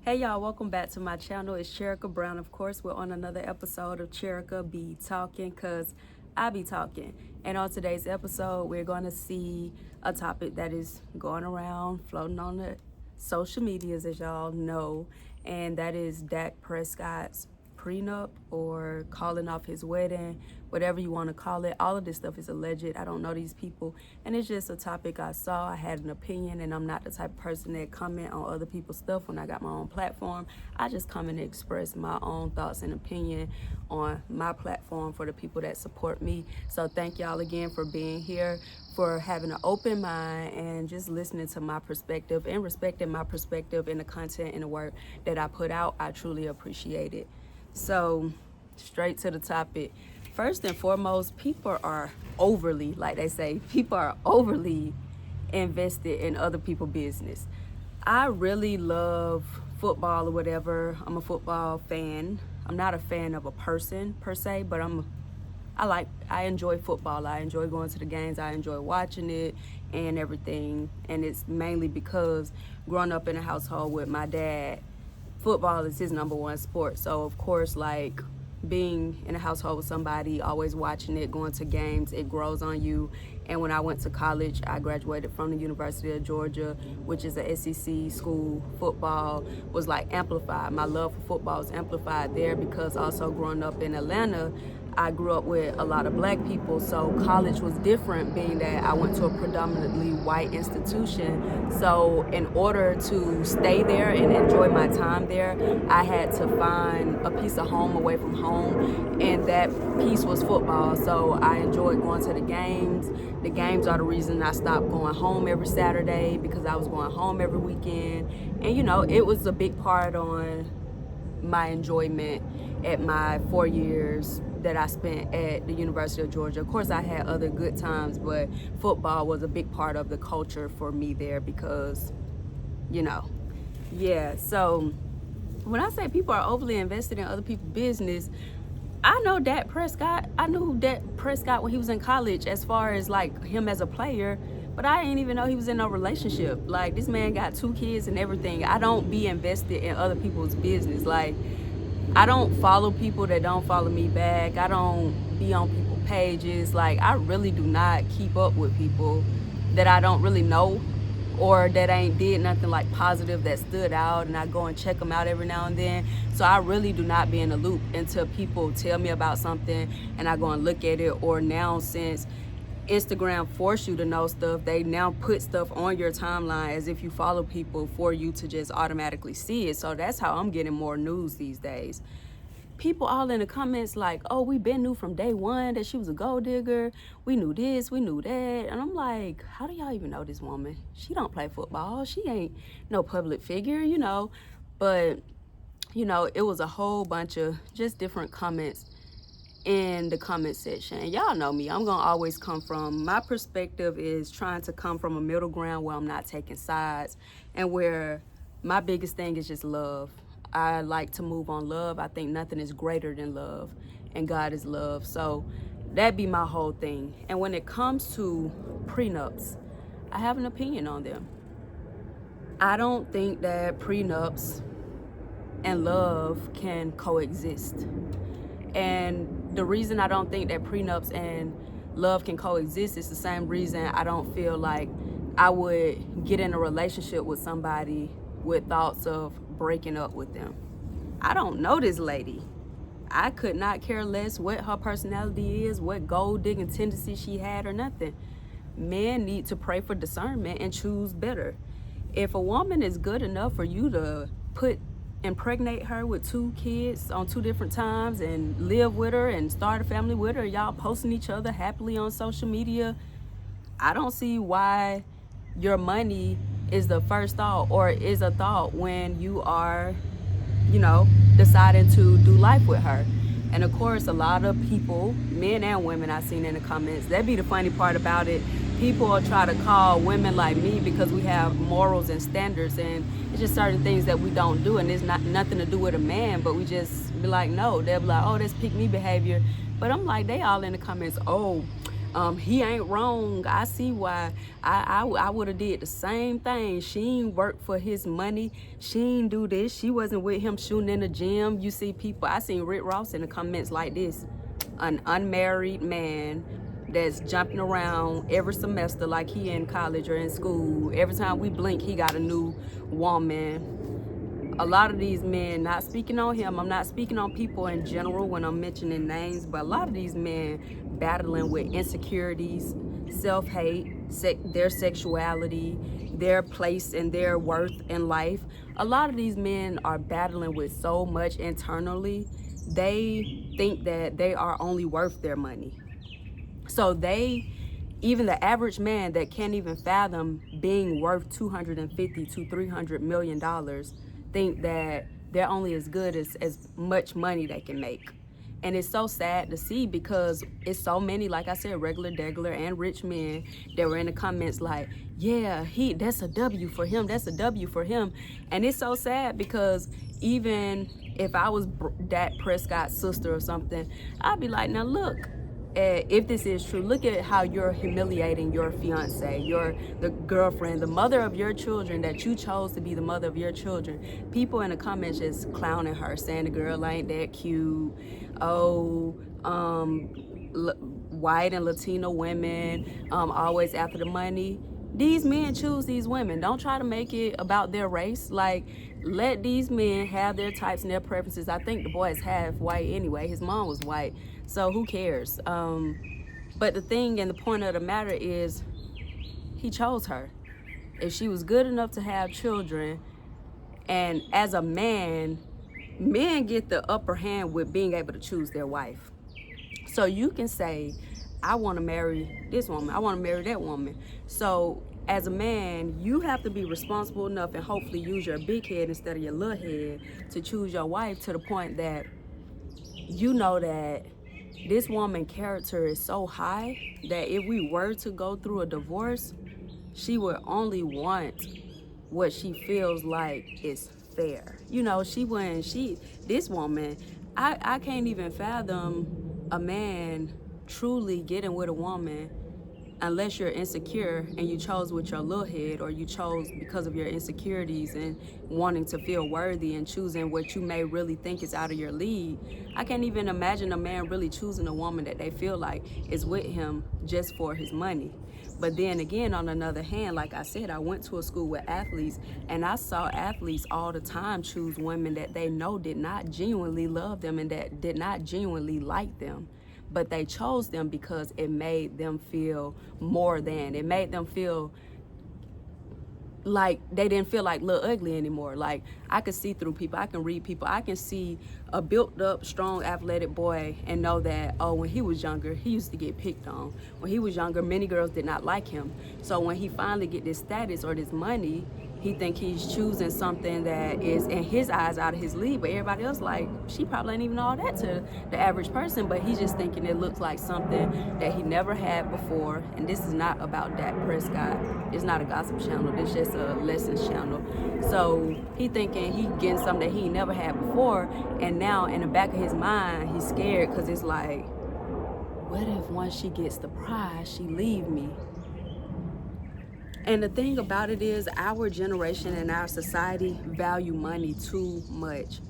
Hey y'all, welcome back to my channel. It's Cherika Brown. Of course, we're on another episode of Cherika Be Talking, cause I be talking. And on today's episode, we're going to see a topic that is going around, floating on the social medias, as y'all know, and that is Dak Prescott's prenup or calling off his wedding, whatever you want to call it. All of this stuff is alleged. I don't know these people, and it's just a topic I saw. I had an opinion, and I'm not the type of person that comment on other people's stuff when I got my own platform. I just come and express my own thoughts and opinion on my platform for the people that support me. So thank y'all again for being here, for having an open mind and just listening to my perspective and respecting my perspective and the content and the work that I put out. I truly appreciate it. So, straight to the topic. First and foremost, people are overly, like they say, people are overly invested in other people's business. I really love football or whatever. I'm a football fan. I'm not a fan of a person per se, but I enjoy football. I enjoy going to the games. I enjoy watching it and everything. And it's mainly because growing up in a household with my dad, football is his number one sport. So of course, like being in a household with somebody, always watching it, going to games, it grows on you. And when I went to college, I graduated from the University of Georgia, which is a SEC school. Football was like amplified. My love for football was amplified there because also growing up in Atlanta, I grew up with a lot of black people, so college was different, being that I went to a predominantly white institution. So in order to stay there and enjoy my time there, I had to find a piece of home away from home, and that piece was football. So I enjoyed going to the games. The games are the reason I stopped going home every Saturday, because I was going home every weekend. And you know, it was a big part on my enjoyment at my 4 years that I spent at the University of Georgia. Of course, I had other good times, but football was a big part of the culture for me there because, you know, yeah. So when I say people are overly invested in other people's business, I know Dak Prescott. I knew Dak Prescott when he was in college, as far as like him as a player, but I didn't even know he was in a relationship. Like, this man got 2 kids and everything. I don't be invested in other people's business. Like, I don't follow people that don't follow me back. I don't be on people's pages. Like, I really do not keep up with people that I don't really know or that ain't did nothing like positive that stood out, and I go and check them out every now and then. So I really do not be in the loop until people tell me about something and I go and look at it. Or now, since Instagram force you to know stuff, they now put stuff on your timeline as if you follow people for you to just automatically see it. So that's how I'm getting more news these days. People all in the comments like, oh, we been knew from day one that she was a gold digger. We knew this, we knew that. And I'm like, how do y'all even know this woman? She don't play football. She ain't no public figure, you know. But, you know, it was a whole bunch of just different comments in the comment section. And y'all know me, I'm gonna always come from, my perspective is trying to come from a middle ground where I'm not taking sides, and where my biggest thing is just love. I like to move on love. I think nothing is greater than love, and God is love. So that be my whole thing. And when it comes to prenups, I have an opinion on them. I don't think that prenups and love can coexist. And the reason I don't think that prenups and love can coexist is the same reason I don't feel like I would get in a relationship with somebody with thoughts of breaking up with them. I don't know this lady. I could not care less what her personality is, what gold digging tendency she had or nothing. Men need to pray for discernment and choose better. If a woman is good enough for you to impregnate her with 2 kids on 2 different times and live with her and start a family with her, y'all posting each other happily on social media, I don't see why your money is the first thought or is a thought when you are, you know, deciding to do life with her. And of course, a lot of people, men and women, I've seen in the comments, that'd be the funny part about it. People will try to call women like me because we have morals and standards, and it's just certain things that we don't do, and it's not nothing to do with a man, but we just be like, no. They'll be like, oh, that's pick me behavior. But I'm like, they all in the comments, oh, He ain't wrong. I see why. I would have did the same thing. She ain't work for his money. She ain't do this. She wasn't with him shooting in the gym. You see people, I seen Rick Ross in the comments like this. An unmarried man that's jumping around every semester like he in college or in school. Every time we blink, he got a new woman. A lot of these men, not speaking on him, I'm not speaking on people in general when I'm mentioning names, but a lot of these men battling with insecurities, self-hate, their sexuality, their place and their worth in life. A lot of these men are battling with so much internally. They think that they are only worth their money. So even the average man that can't even fathom being worth 250 to 300 million dollars think that they're only as good as much money they can make. And it's so sad to see because it's so many, like I said, regular, degular, and rich men that were in the comments like, yeah, that's a W for him, that's a W for him. And it's so sad because even if I was Dak Prescott's sister or something, I'd be like, now look, if this is true, look at how you're humiliating your fiance, the girlfriend, the mother of your children that you chose to be the mother of your children. People in the comments just clowning her, saying the girl ain't that cute. Oh, white and Latino women, always after the money. These men choose these women. Don't try to make it about their race. Like, let these men have their types and their preferences. I think the boy is half white anyway. His mom was white, so who cares? But the thing and the point of the matter is, he chose her. If she was good enough to have children, and as a man, men get the upper hand with being able to choose their wife. So you can say, I want to marry this woman, I want to marry that woman. So as a man, you have to be responsible enough and hopefully use your big head instead of your little head to choose your wife, to the point that you know that this woman's character is so high that if we were to go through a divorce, she would only want what she feels like is fair. You know, this woman, I can't even fathom a man truly getting with a woman unless you're insecure and you chose with your little head, or you chose because of your insecurities and wanting to feel worthy and choosing what you may really think is out of your league. I can't even imagine a man really choosing a woman that they feel like is with him just for his money. But then again, on another hand, like I said, I went to a school with athletes, and I saw athletes all the time choose women that they know did not genuinely love them and that did not genuinely like them. But they chose them because it made them feel more than. It made them feel like they didn't feel like little ugly anymore. Like, I could see through people, I can read people, I can see a built up, strong, athletic boy and know that, oh, when he was younger, he used to get picked on. When he was younger, many girls did not like him. So when he finally get this status or this money, he think he's choosing something that is in his eyes out of his league, but everybody else like, she probably ain't even all that to the average person, but he's just thinking it looks like something that he never had before. And this is not about Dak Prescott. It's not a gossip channel. This is just a lessons channel. So he thinking he getting something that he never had before, and now in the back of his mind, he's scared because it's like, what if once she gets the prize, she leave me? And the thing about it is, our generation and our society value money too much.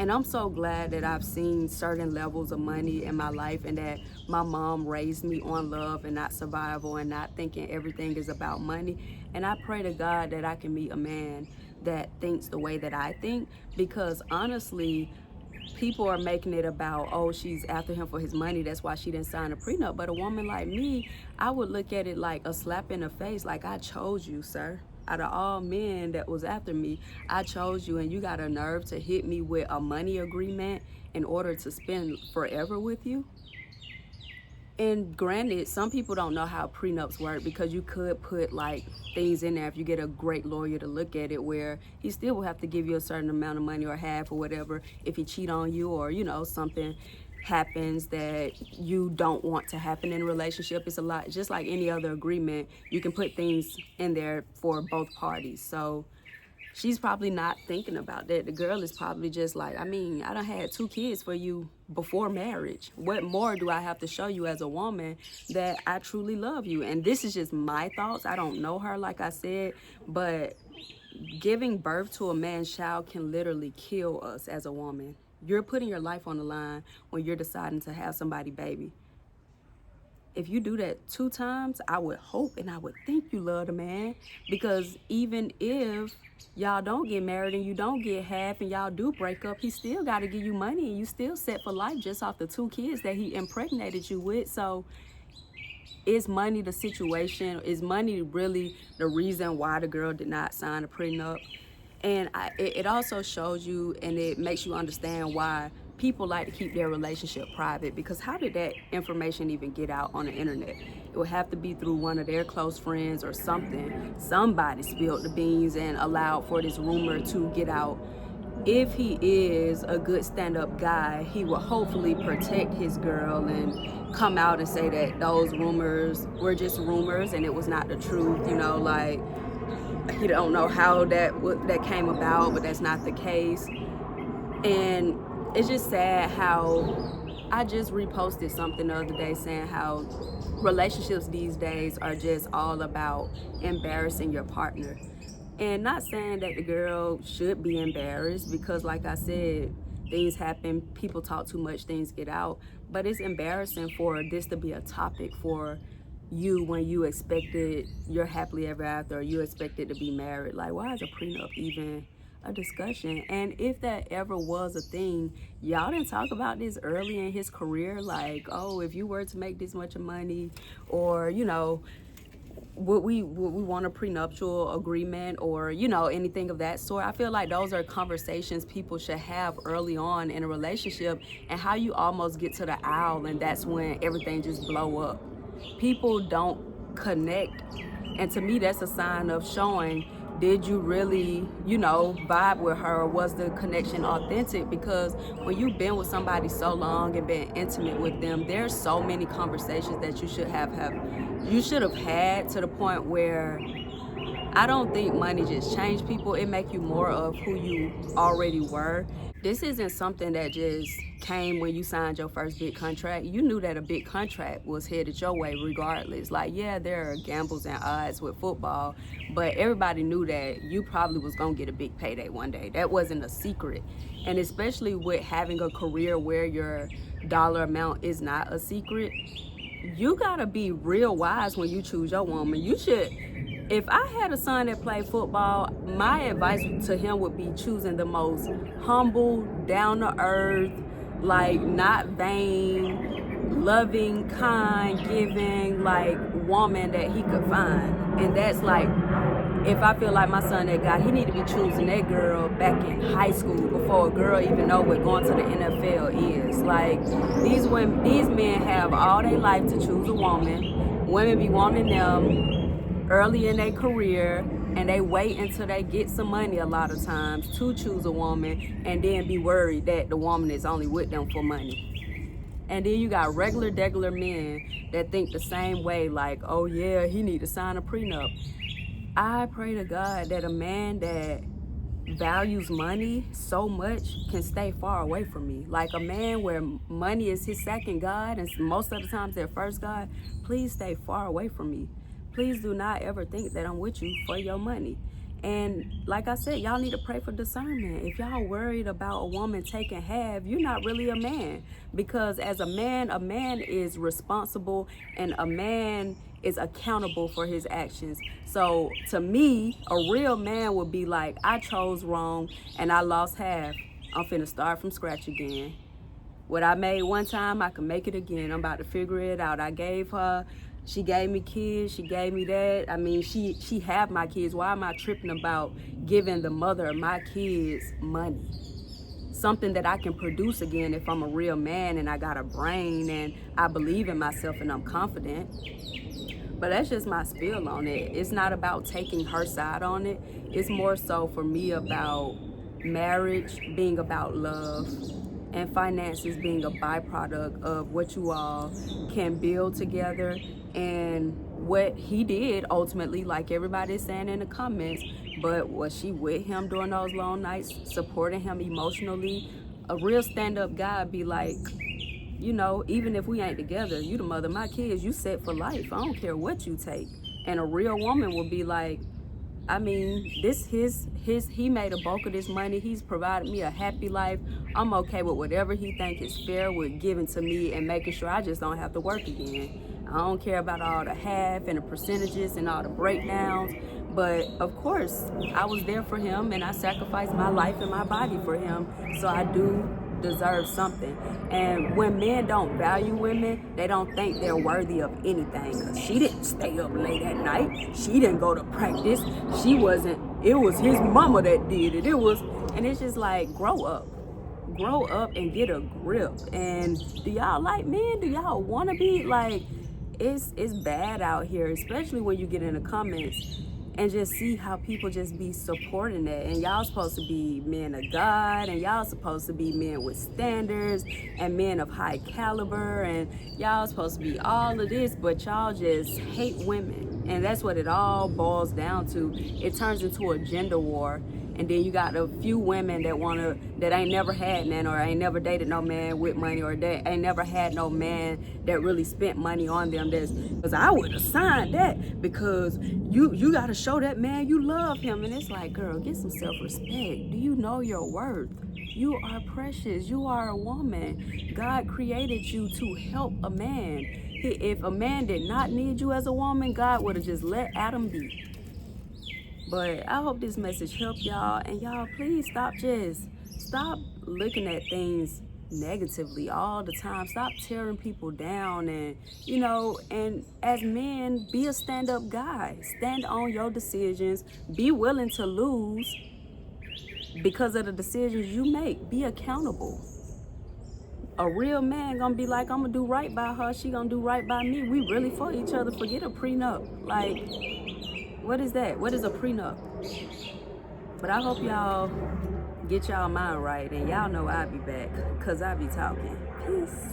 And I'm so glad that I've seen certain levels of money in my life, and that my mom raised me on love and not survival and not thinking everything is about money. And I pray to God that I can meet a man that thinks the way that I think, because honestly, people are making it about, oh, she's after him for his money, that's why she didn't sign a prenup. But a woman like me, I would look at it like a slap in the face, like, I chose you, sir. Out of all men that was after me, I chose you, and you got a nerve to hit me with a money agreement in order to spend forever with you? And granted, some people don't know how prenups work, because you could put like things in there if you get a great lawyer to look at it, where he still will have to give you a certain amount of money or half or whatever if he cheat on you, or, you know, something happens that you don't want to happen in a relationship. It's a lot, just like any other agreement, you can put things in there for both parties. So she's probably not thinking about that. The girl is probably just like, I mean, I done had 2 kids for you before marriage. What more do I have to show you as a woman that I truly love you? And this is just my thoughts. I don't know her, like I said, but giving birth to a man's child can literally kill us as a woman. You're putting your life on the line when you're deciding to have somebody baby. If you do that 2 times, I would hope and I would think you love the man, because even if y'all don't get married and you don't get half and y'all do break up, he still got to give you money and you still set for life just off the 2 kids that he impregnated you with. So is money the situation? Is money really the reason why the girl did not sign a prenup? And it also shows you, and it makes you understand why people like to keep their relationship private, because how did that information even get out on the internet? It would have to be through one of their close friends or something. Somebody spilled the beans and allowed for this rumor to get out. If he is a good stand-up guy, he will hopefully protect his girl and come out and say that those rumors were just rumors and it was not the truth, you know, like he don't know how that came about, but that's not the case. And it's just sad how I just reposted something the other day saying how relationships these days are just all about embarrassing your partner. And not saying that the girl should be embarrassed, because like I said, things happen, people talk too much, things get out. But it's embarrassing for this to be a topic for you when you expected your happily ever after, or you expected to be married. Like, why is a prenup even a discussion? And if that ever was a thing, y'all didn't talk about this early in his career, like, oh, if you were to make this much of money, or, you know, would we want a prenuptial agreement, or, you know, anything of that sort? I feel like those are conversations people should have early on in a relationship, and how you almost get to the aisle and that's when everything just blow up. People don't connect, and to me that's a sign of showing, did you really, you know, vibe with her, or was the connection authentic? Because when you've been with somebody so long and been intimate with them, there's so many conversations that you should have had, to the point where I don't think money just changed people. It make you more of who you already were. This isn't something that just came when you signed your first big contract. You knew that a big contract was headed your way regardless. Like, yeah, there are gambles and odds with football, but everybody knew that you probably was gonna get a big payday one day. That wasn't a secret. And especially with having a career where your dollar amount is not a secret, you gotta be real wise when you choose your woman. You should, if I had a son that played football, my advice to him would be choosing the most humble, down to earth, like not vain, loving, kind, giving, like woman that he could find. And that's like, if I feel like my son that guy, he need to be choosing that girl back in high school before a girl even know what going to the NFL is. Like, these men have all their life to choose a woman. Women be wanting them early in their career, and they wait until they get some money a lot of times to choose a woman, and then be worried that the woman is only with them for money. And then you got regular men that think the same way, like, oh yeah, he need to sign a prenup. I pray to God that a man that values money so much can stay far away from me. Like a man where money is his second God and most of the times their first God, please stay far away from me. Please do not ever think that I'm with you for your money. And like I said, y'all need to pray for discernment. If y'all worried about a woman taking half, you're not really a man. Because as a man is responsible, and a man is accountable for his actions. So to me, a real man would be like, I chose wrong and I lost half. I'm finna start from scratch again. What I made one time, I can make it again. I'm about to figure it out. She gave me kids, she gave me that. I mean, she have my kids. Why am I tripping about giving the mother of my kids money? Something that I can produce again if I'm a real man and I got a brain and I believe in myself and I'm confident. But that's just my spiel on it. It's not about taking her side on it. It's more so for me about marriage being about love, and finances being a byproduct of what you all can build together. And what he did ultimately, like everybody is saying in the comments, But was she with him during those long nights, supporting him emotionally? A real stand-up guy be like, you know, even if we ain't together, you the mother of my kids, you set for life. I don't care what you take. And a real woman will be like, I mean, he made a bulk of this money. He's provided me a happy life. I'm okay with whatever he think is fair with giving to me and making sure I just don't have to work again. I don't care about all the half and the percentages and all the breakdowns. But of course, I was there for him and I sacrificed my life and my body for him. So I do deserve something. And when men don't value women, they don't think they're worthy of anything. Cause she didn't stay up late at night. She didn't go to practice. It was his mama that did it. And it's just like, grow up and get a grip. And do y'all like men? Do y'all want to be like, it's bad out here, especially when you get in the comments and just see how people just be supporting that. And y'all supposed to be men of God, and y'all supposed to be men with standards and men of high caliber, and y'all supposed to be all of this, but y'all just hate women. And that's what it all boils down to. It turns into a gender war. And then you got a few women that ain't never had none, or ain't never dated no man with money, or they ain't never had no man that really spent money on them. Because I would have signed that, because you got to show that man you love him. And it's like, girl, get some self-respect. Do you know your worth? You are precious. You are a woman. God created you to help a man. If a man did not need you as a woman, God would have just let Adam be. But I hope this message helped y'all, and y'all please stop looking at things negatively all the time. Stop tearing people down, and and as men, be a stand-up guy. Stand on your decisions. Be willing to lose because of the decisions you make. Be accountable. A real man gonna be like, I'm gonna do right by her, she gonna do right by me. We really for each other. Forget a prenup. Like, what is that? What is a prenup? But I hope y'all get y'all mind right, and y'all know I'll be back, cause I be talking. Peace.